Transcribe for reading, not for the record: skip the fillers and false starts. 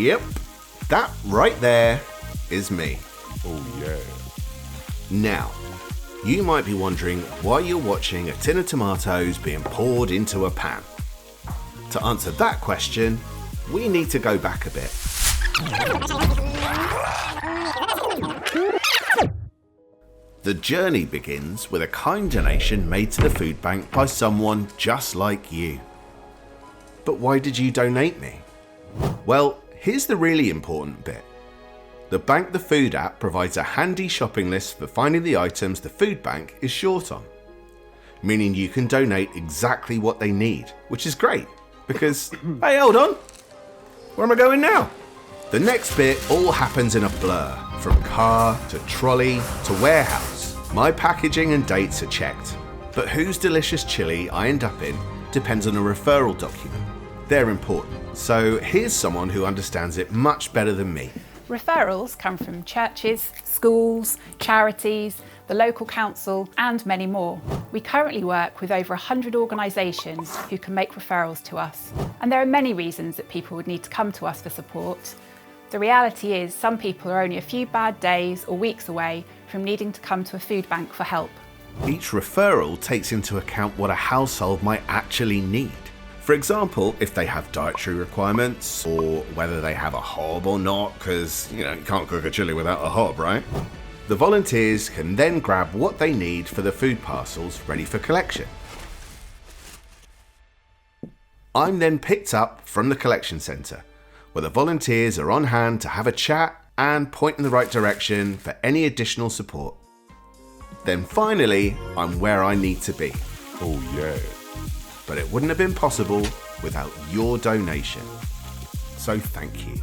Yep, that right there is me. Oh yeah. Now, you might be wondering why you're watching a tin of tomatoes being poured into a pan. To answer that question, we need to go back a bit. The journey begins with a kind donation made to the food bank by someone just like you. But why did you donate me? Well, here's the really important bit. The Bank the Food app provides a handy shopping list for finding the items the food bank is short on, meaning you can donate exactly what they need, which is great because, hey, hold on, where am I going now? The next bit all happens in a blur, from car to trolley to warehouse. My packaging and dates are checked, but whose delicious chili I end up in depends on a referral document. They're important, so here's someone who understands it much better than me. Referrals come from churches, schools, charities, the local council and many more. We currently work with over 100 organisations who can make referrals to us. And there are many reasons that people would need to come to us for support. The reality is some people are only a few bad days or weeks away from needing to come to a food bank for help. Each referral takes into account what a household might actually need. For example, if they have dietary requirements, or whether they have a hob or not, because, you can't cook a chili without a hob, right? The volunteers can then grab what they need for the food parcels ready for collection. I'm then picked up from the collection centre, where the volunteers are on hand to have a chat and point in the right direction for any additional support. Then finally, I'm where I need to be. Oh yeah. But it wouldn't have been possible without your donation. So thank you.